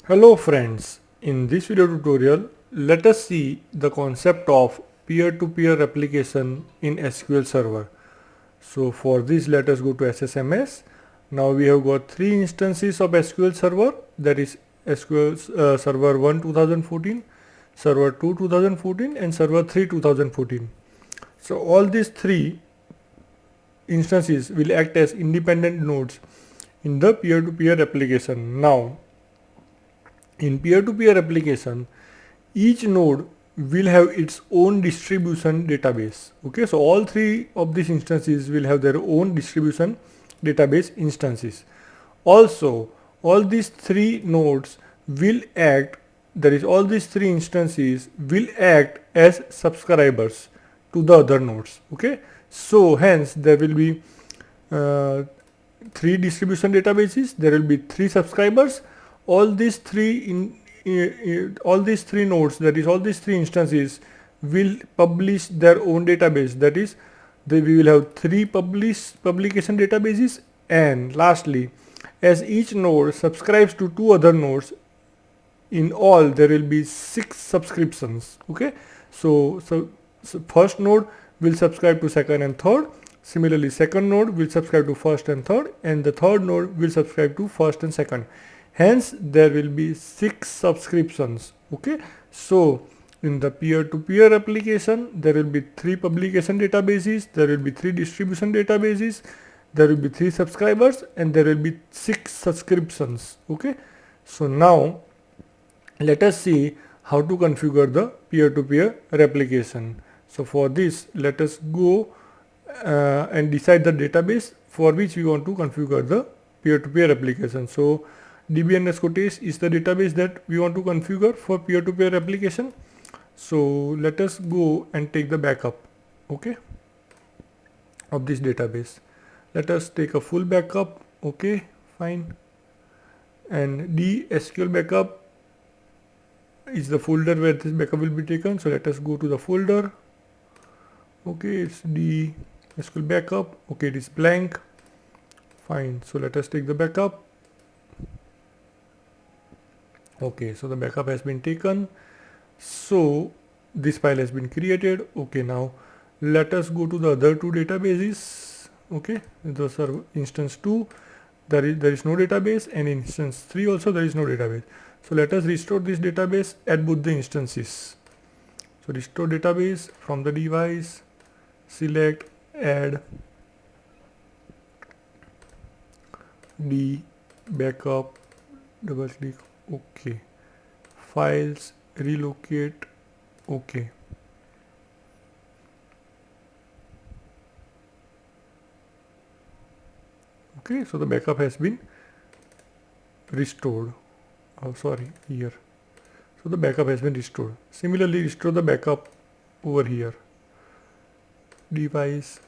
Hello friends, in this video tutorial let us see the concept of peer-to-peer replication in SQL Server. So for this let us go to SSMS. Now we have got three instances of SQL Server, that is SQL Server 1 2014, Server 2 2014 and Server 3 2014. So all these three instances will act as independent nodes in the peer-to-peer application. Now in peer-to-peer application, each node will have its own distribution database. Okay, so all three of these instances will have their own distribution database instances. Also, all these three nodes will act, that is all these three instances will act as subscribers to the other nodes. Okay, so hence there will be three distribution databases, there will be three subscribers. All these three all these three nodes, that is all these three instances will publish their own database, that is we will have three publication databases. And lastly, as each node subscribes to two other nodes, in all there will be 6 subscriptions. Okay, so first node will subscribe to second and third. Similarly, second node will subscribe to first and third, and the third node will subscribe to first and second. Hence there will be 6 subscriptions. Okay, so in the peer-to-peer application there will be 3 publication databases, there will be 3 distribution databases, there will be 3 subscribers, and there will be 6 subscriptions. Okay, so now let us see how to configure the peer-to-peer replication. So for this let us go and decide the database for which we want to configure the peer-to-peer application. So DBA_test is the database that we want to configure for peer-to-peer application. So let us go and take the backup, okay, of this database. Let us take a full backup. Okay, fine. And the SQL backup is the folder where this backup will be taken. So let us go to the folder. Okay, it's the SQL backup. Okay, it is blank. Fine. So let us take the backup. Okay, so the backup has been taken. So this file has been created. Okay, now let us go to the other two databases. Okay, the server instance 2 there is no database, and instance 3 also there is no database. So let us restore this database at both the instances. So restore database, from the device select add the backup, double click. Okay, files, relocate. Okay, okay, so the backup has been restored. Oh sorry, here. So the backup has been restored. Similarly, restore the backup over here, device,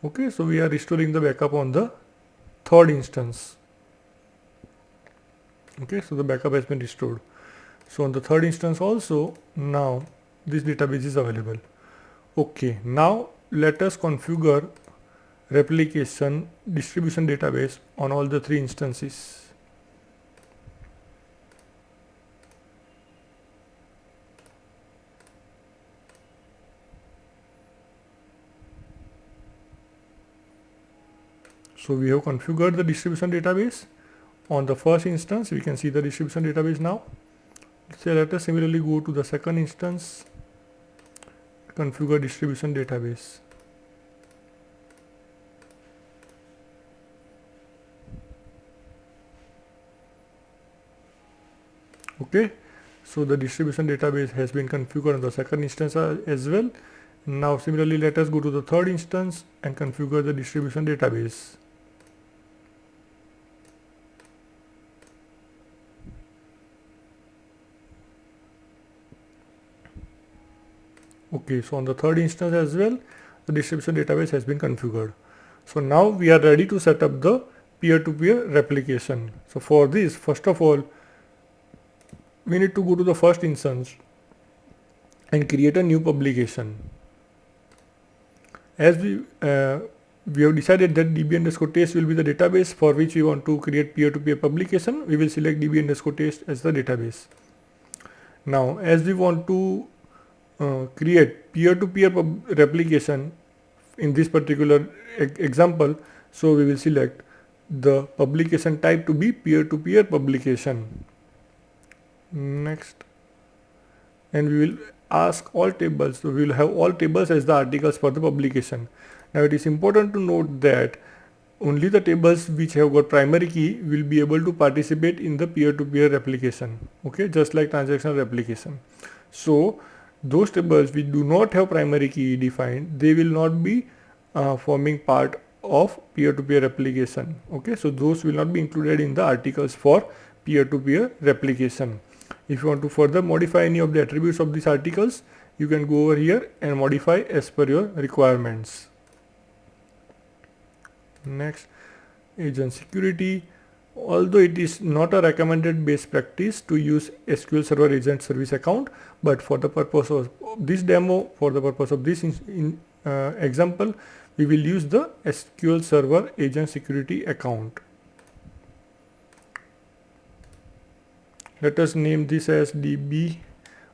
okay, so we are restoring the backup on the third instance. Okay, so the backup has been restored. So on the third instance also, now this database is available. Okay, now let us configure replication distribution database on all the three instances. So we have configured the distribution database on the first instance. We can see the distribution database now. So let us similarly go to the second instance, configure distribution database. Okay, so the distribution database has been configured on the second instance as well. Now similarly let us go to the third instance and configure the distribution database. Okay, so on the third instance as well, the distribution database has been configured. So now we are ready to set up the peer-to-peer replication. So for this, first of all, we need to go to the first instance and create a new publication. As we have decided that DB underscore test will be the database for which we want to create peer-to-peer publication, we will select DB underscore test as the database. Now, as we want to create peer-to-peer replication in this particular example, so we will select the publication type to be peer-to-peer publication. Next, and we will ask all tables, so we will have all tables as the articles for the publication. Now it is important to note that only the tables which have got primary key will be able to participate in the peer-to-peer replication, okay, just like transactional replication. So those tables which do not have primary key defined, they will not be forming part of peer-to-peer replication, okay. So those will not be included in the articles for peer-to-peer replication. If you want to further modify any of the attributes of these articles, you can go over here and modify as per your requirements. Next, agent security. Although it is not a recommended best practice to use SQL Server Agent Service account, but for the purpose of this demo, for the purpose of this example, we will use the SQL Server Agent Security account. Let us name this as DB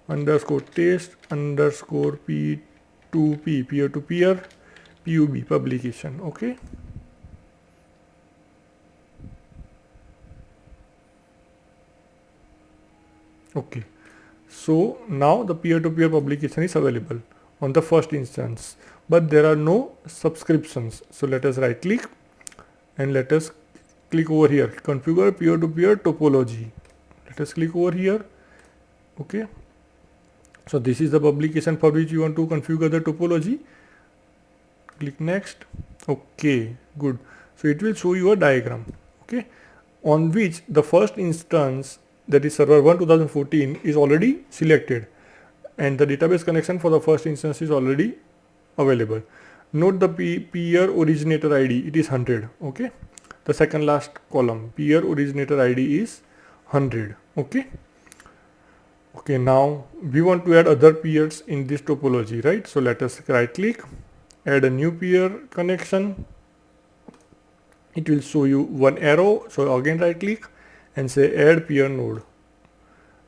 underscore test underscore P2P peer-to-peer PUB publication, okay. Okay, so now the peer-to-peer publication is available on the first instance, but there are no subscriptions. So let us right click and let us click over here, configure peer-to-peer topology. Let us click over here, okay. So this is the publication for which you want to configure the topology. Click next. Okay, good. So it will show you a diagram, okay, on which the first instance, that is server 1 2014, is already selected, and the database connection for the first instance is already available. Note the peer originator ID, it is 100, okay. The second last column, peer originator ID is 100, okay. Okay, now we want to add other peers in this topology, right? So let us right click, add a new peer connection. It will show you one arrow, so again right click and say add peer node.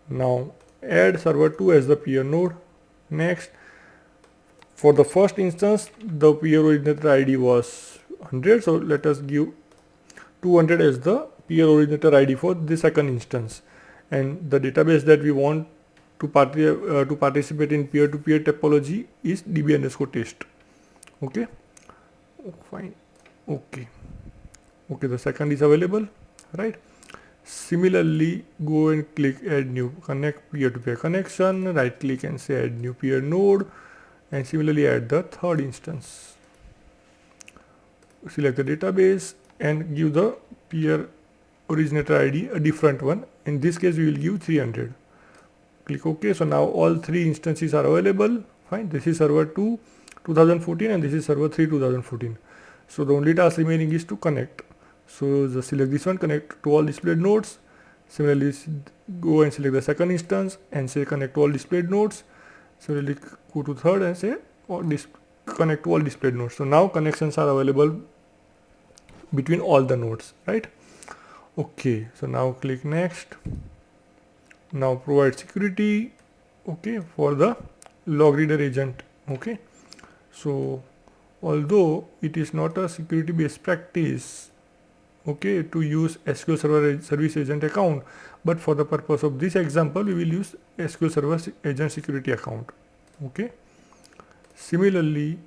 Now add server 2 as the peer node. Next, for the first instance the peer originator ID was 100, so let us give 200 as the peer originator ID for the second instance, and the database that we want to participate in peer-to-peer topology is DB underscore test, okay. Fine, okay. Okay, the second is available, right? Similarly, go and click add new connect peer-to-peer connection, right click and say add new peer node, and similarly add the third instance. Select the database and give the peer originator ID a different one. In this case we will give 300. Click OK. So now all three instances are available. Fine. This is server 2 2014 and this is server 3 2014. So the only task remaining is to connect. So just select this one, connect to all displayed nodes. Similarly, go and select the second instance and say connect to all displayed nodes. Similarly, go to third and say connect to all displayed nodes. So now connections are available between all the nodes, right? Okay, so now click next. Now provide security, okay, for the log reader agent, okay. So although it is not a security based practice, okay, to use SQL Server Service Agent account, but for the purpose of this example we will use SQL Server Agent Security account, okay. Similarly,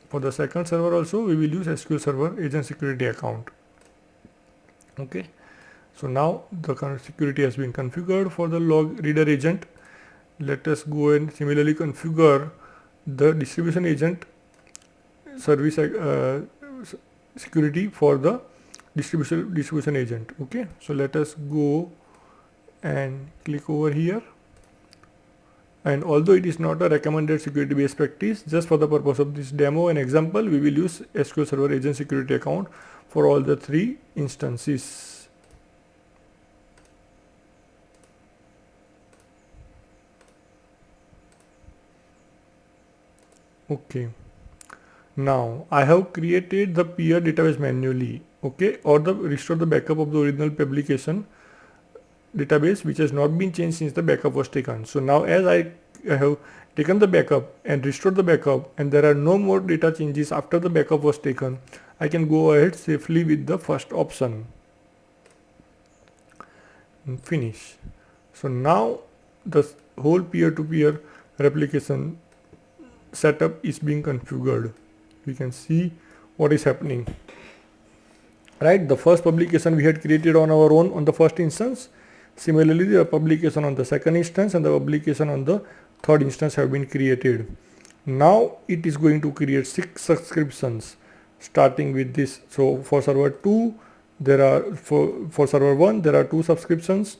for the second server also we will use SQL Server Agent Security account, okay. So now the security has been configured for the log reader agent. Let us go and similarly configure the distribution agent service security for the distribution agent, okay. So let us go and click over here, and although it is not a recommended security based practice, just for the purpose of this demo and example we will use SQL Server Agent Security account for all the three instances. Okay, now I have created the peer database manually, okay, or the restore the backup of the original publication database which has not been changed since the backup was taken. So now as I have taken the backup and restored the backup and there are no more data changes after the backup was taken, I can go ahead safely with the first option and finish. So now the whole peer-to-peer replication setup is being configured. We can see what is happening. Right, the first publication we had created on our own on the first instance. Similarly, the publication on the second instance and the publication on the third instance have been created. Now it is going to create 6 subscriptions starting with this. So for server 2 there are for server 1 there are 2 subscriptions,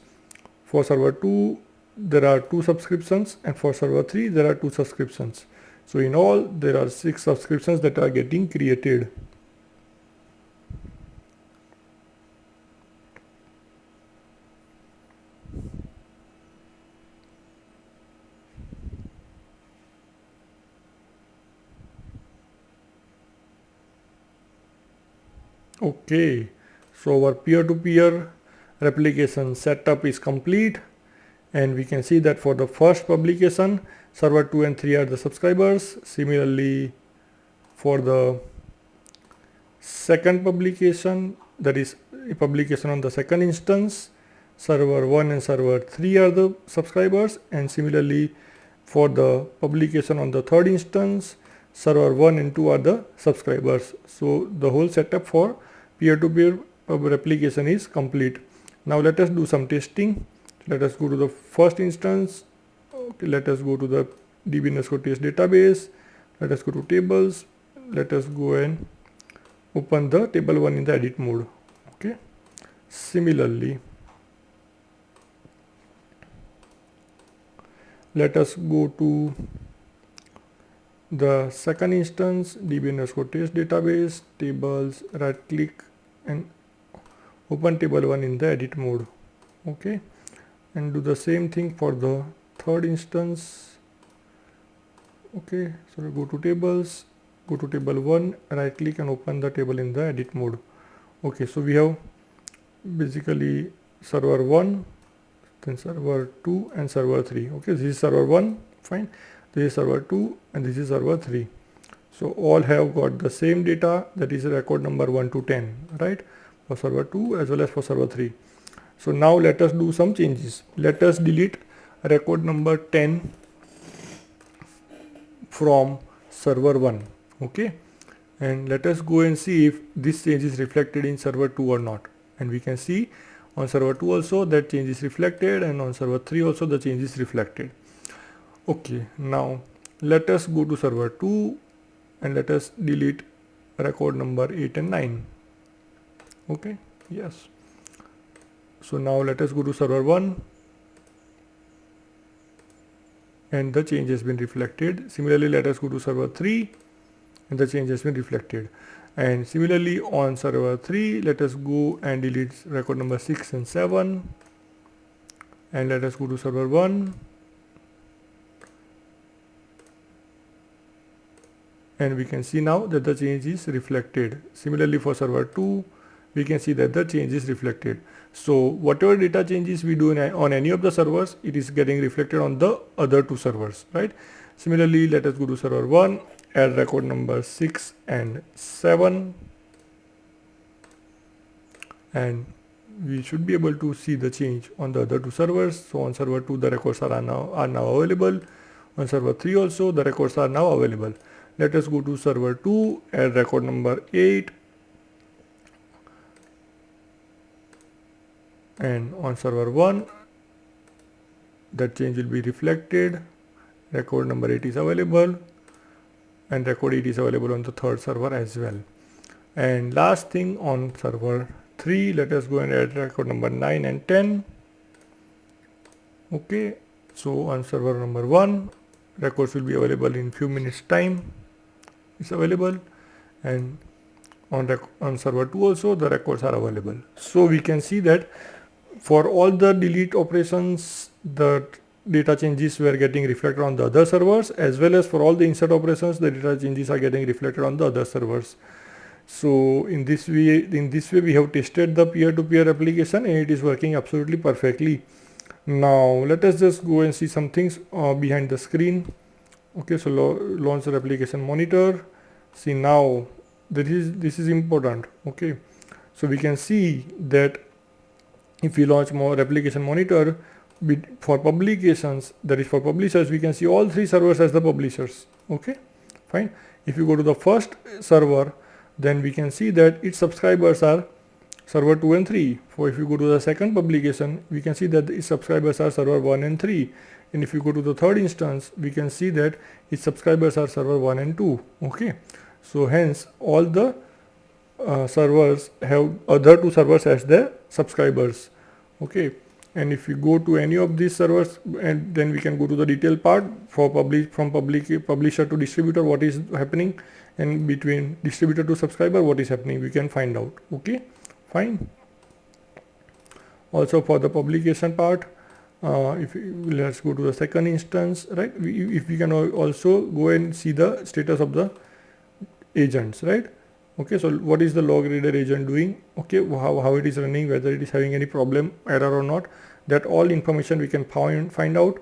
for server 2 there are 2 subscriptions, and for server 3 there are 2 subscriptions. So in all there are 6 subscriptions that are getting created. Okay, so our peer-to-peer replication setup is complete, and we can see that for the first publication server 2 and 3 are the subscribers. Similarly, for the second publication, that is a publication on the second instance, server 1 and server 3 are the subscribers, and similarly for the publication on the third instance, server 1 and 2 are the subscribers. So the whole setup for peer-to-peer replication is complete. Now let us do some testing. Let us go to the first instance. Okay, let us go to the DB_test database. Let us go to tables. Let us go and open the table 1 in the edit mode. Okay. Similarly, let us go to the second instance, DB_test database, tables, right click and open table 1 in the edit mode. Okay, and do the same thing for the third instance. Okay, so go to tables, go to table 1, right click and open the table in the edit mode. Okay, so we have basically server 1, then server 2 and server 3. Okay, this is server 1, fine. This is server 2 and this is server 3. So all have got the same data, that is record number 1 to 10, right, for server 2 as well as for server 3. So now let us do some changes. Let us delete record number 10 from server 1. Okay, and let us go and see if this change is reflected in server 2 or not. And we can see on server 2 also that change is reflected, and on server 3 also the change is reflected. Okay, now let us go to server 2 and let us delete record number 8 and 9. Okay, yes. So now let us go to server 1 and the change has been reflected. Similarly, let us go to server 3 and the change has been reflected. And similarly on server 3, let us go and delete record number 6 and 7 and let us go to server 1 and we can see now that the change is reflected. Similarly for server 2, we can see that the change is reflected. So whatever data changes we do on any of the servers, it is getting reflected on the other 2 servers, right? Similarly, let us go to server 1, add record number 6 and 7 and we should be able to see the change on the other 2 servers. So on server 2 the records are now available. On server 3 also the records are now available. Let us go to server 2, add record number 8 and on server 1 that change will be reflected. Record number 8 is available and record 8 is available on the third server as well. And last thing, on server 3, let us go and add record number 9 and 10. Okay, so on server number 1 records will be available in few minutes time. It's available, and on server 2 also the records are available. So we can see that for all the delete operations, the data changes were getting reflected on the other servers, as well as for all the insert operations, the data changes are getting reflected on the other servers. So in this way we have tested the peer-to-peer application, and it is working absolutely perfectly. Now let us just go and see some things behind the screen. Okay, so launch the replication monitor. See, now this is important. Okay, so we can see that if we launch more replication monitor for publications, that is for publishers, we can see all three servers as the publishers. Okay, fine. If you go to the first server, then we can see that its subscribers are server 2 and 3. For if you go to the second publication, we can see that its subscribers are server 1 and 3. And if you go to the third instance, we can see that its subscribers are server 1 and 2. Okay, so hence all the servers have other two servers as their subscribers. Okay, and if you go to any of these servers, and then we can go to the detail part for publisher to distributor, what is happening, and between distributor to subscriber, what is happening, we can find out. Okay, fine. Also for the publication part, let's go to the second instance, right? If we can also go and see the status of the agents, right? Okay, so what is the log reader agent doing? Okay, how it is running, whether it is having any problem, error or not, that all information we can find out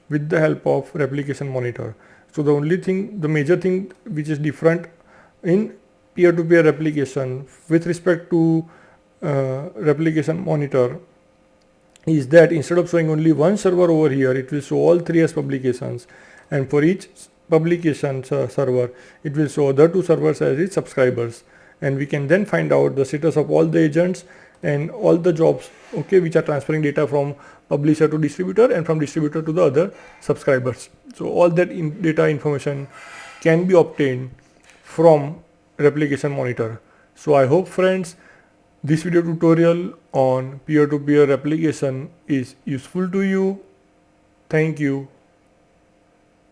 with the help of replication monitor. So the only thing, the major thing which is different in peer-to-peer replication with respect to replication monitor is that instead of showing only one server over here, it will show all three as publications, and for each publication server, it will show other two servers as its subscribers, and we can then find out the status of all the agents and all the jobs, okay, which are transferring data from publisher to distributor and from distributor to the other subscribers. So all that data information can be obtained from replication monitor. So I hope, friends, this video tutorial on peer-to-peer replication is useful to you. Thank you.